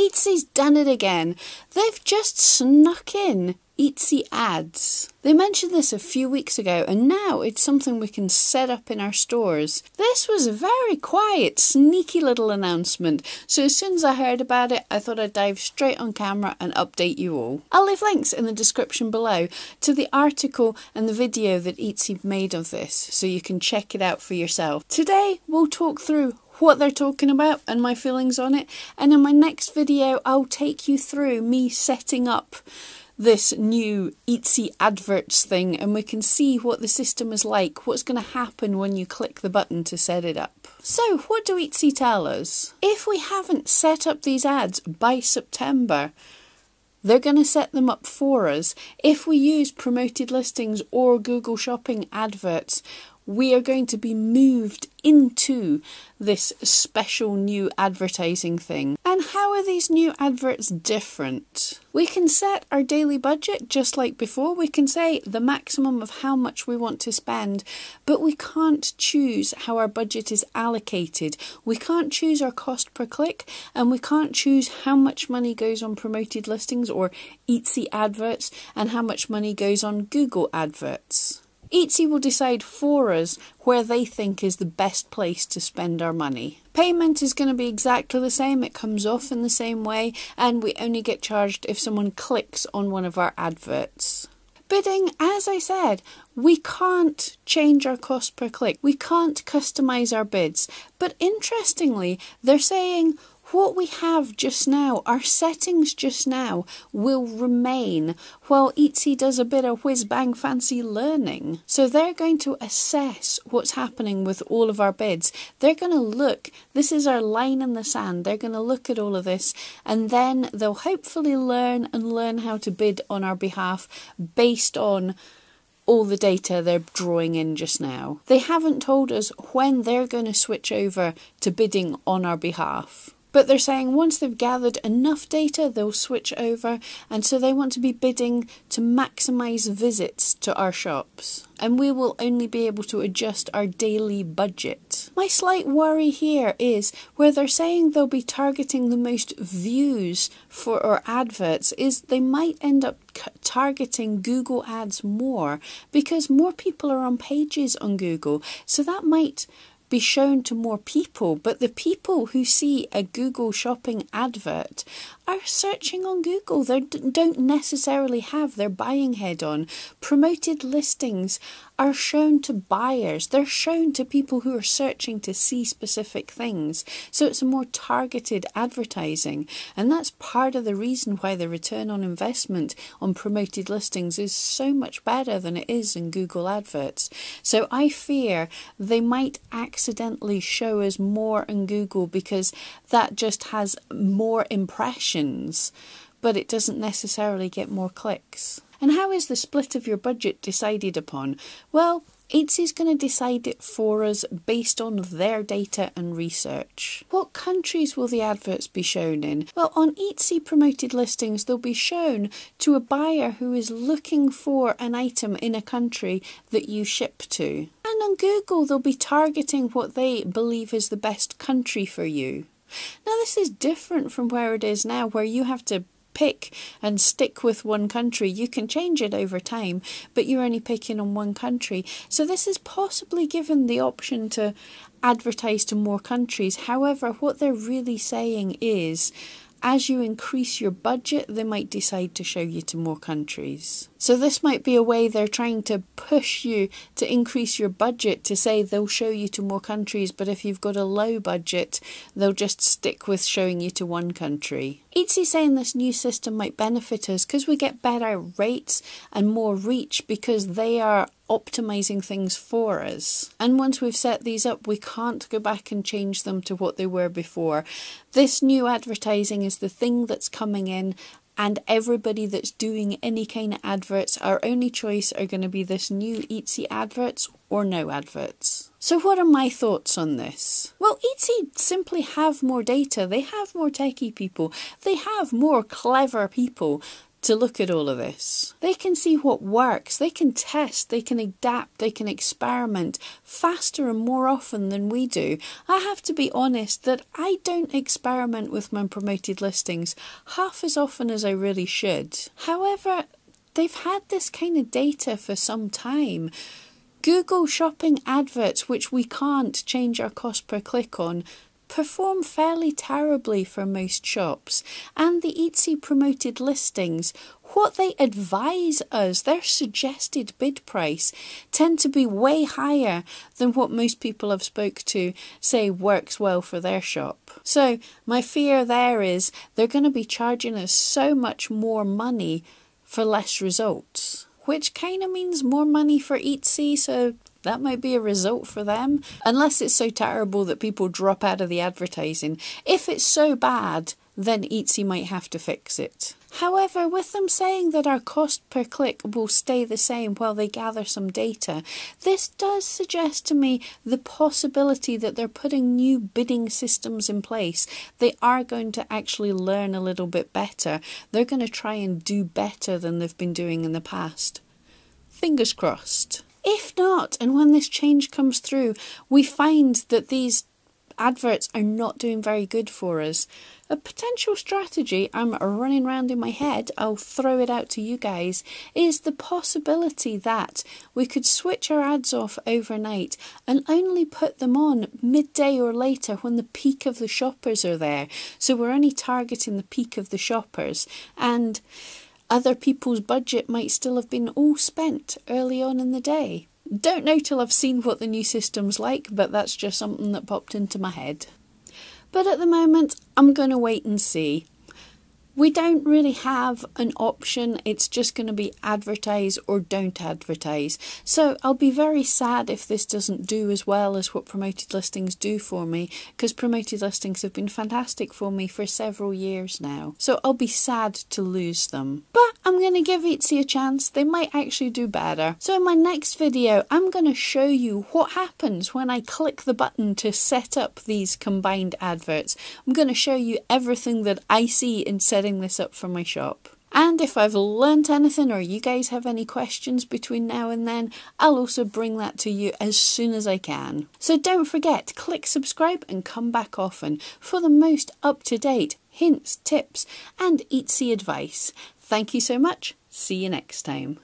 Eatsy's done it again. They've just snuck in Eatsy ads. They mentioned this a few weeks ago, and now it's something we can set up in our stores. This was a very quiet, sneaky little announcement, so as soon as I heard about it, I thought I'd dive straight on camera and update you all. I'll leave links in the description below to the article and the video that Eatsy made of this, so you can check it out for yourself. Today, we'll talk through what they're talking about and my feelings on it, and in my next video, I'll take you through me setting up this new Eatsy adverts thing, and we can see what the system is like, what's going to happen when you click the button to set it up. So what do Eatsy tell us? If we haven't set up these ads by September, they're going to set them up for us. If we use promoted listings or Google Shopping adverts, we are going to be moved into this special new advertising thing. And how are these new adverts different? We can set our daily budget just like before. We can say the maximum of how much we want to spend, but we can't choose how our budget is allocated. We can't choose our cost per click, and we can't choose how much money goes on promoted listings or Eatsy adverts and how much money goes on Google adverts. Eatsy will decide for us where they think is the best place to spend our money. Payment is going to be exactly the same, it comes off in the same way, and we only get charged if someone clicks on one of our adverts. Bidding, as I said, we can't change our cost per click, we can't customise our bids, but interestingly, they're saying what we have just now, our settings just now, will remain while Eatsy does a bit of whiz-bang fancy learning. So they're going to assess what's happening with all of our bids. They're going to look, this is our line in the sand, they're going to look at all of this, and then they'll hopefully learn how to bid on our behalf based on all the data they're drawing in just now. They haven't told us when they're going to switch over to bidding on our behalf. But they're saying once they've gathered enough data, they'll switch over, and so they want to be bidding to maximise visits to our shops. And we will only be able to adjust our daily budget. My slight worry here is where they're saying they'll be targeting the most views for our adverts is they might end up targeting Google ads more because more people are on pages on Google, so that might be shown to more people, but the people who see a Google Shopping advert are searching on Google. They don't necessarily have their buying head on. Promoted listings are shown to buyers. They're shown to people who are searching to see specific things. So it's a more targeted advertising. And that's part of the reason why the return on investment on promoted listings is so much better than it is in Google adverts. So I fear they might accidentally show us more in Google because that just has more impressions, but it doesn't necessarily get more clicks. And how is the split of your budget decided upon? Well, Eatsy's going to decide it for us based on their data and research. What countries will the adverts be shown in? Well, on Eatsy promoted listings, they'll be shown to a buyer who is looking for an item in a country that you ship to. And on Google, they'll be targeting what they believe is the best country for you. Now, this is different from where it is now, where you have to pick and stick with one country. You can change it over time, but you're only picking on one country. So this is possibly given the option to advertise to more countries. However, what they're really saying is, as you increase your budget, they might decide to show you to more countries. So this might be a way they're trying to push you to increase your budget, to say they'll show you to more countries, but if you've got a low budget, they'll just stick with showing you to one country. Eatsy's saying this new system might benefit us because we get better rates and more reach because they are optimizing things for us. And once we've set these up, we can't go back and change them to what they were before. This new advertising is the thing that's coming in, and everybody that's doing any kind of adverts, our only choice are going to be this new Eatsy adverts or no adverts. So what are my thoughts on this? Well, Eatsy simply have more data. They have more techie people. They have more clever people to look at all of this. They can see what works, they can test, they can adapt, they can experiment faster and more often than we do. I have to be honest that I don't experiment with my promoted listings half as often as I really should. However, they've had this kind of data for some time. Google shopping adverts, which we can't change our cost per click on, perform fairly terribly for most shops, and the Etsy promoted listings, what they advise us, their suggested bid price, tend to be way higher than what most people I've spoke to say works well for their shop. So my fear there is they're going to be charging us so much more money for less results, which kind of means more money for Etsy, so that might be a result for them, unless it's so terrible that people drop out of the advertising. If it's so bad, then Etsy might have to fix it. However, with them saying that our cost per click will stay the same while they gather some data, this does suggest to me the possibility that they're putting new bidding systems in place. They are going to actually learn a little bit better. They're going to try and do better than they've been doing in the past. Fingers crossed. If not, and when this change comes through, we find that these adverts are not doing very good for us, a potential strategy I'm running around in my head, I'll throw it out to you guys, is the possibility that we could switch our ads off overnight and only put them on midday or later when the peak of the shoppers are there. So we're only targeting the peak of the shoppers, and other people's budget might still have been all spent early on in the day. Don't know till I've seen what the new system's like, but that's just something that popped into my head. But at the moment, I'm going to wait and see. We don't really have an option. It's just going to be advertise or don't advertise. So I'll be very sad if this doesn't do as well as what promoted listings do for me, because promoted listings have been fantastic for me for several years now. So I'll be sad to lose them. But I'm going to give Etsy a chance. They might actually do better. So in my next video, I'm going to show you what happens when I click the button to set up these combined adverts. I'm going to show you everything that I see in setting this up for my shop. And if I've learnt anything or you guys have any questions between now and then, I'll also bring that to you as soon as I can. So don't forget, click subscribe and come back often for the most up-to-date hints, tips and Etsy advice. Thank you so much. See you next time.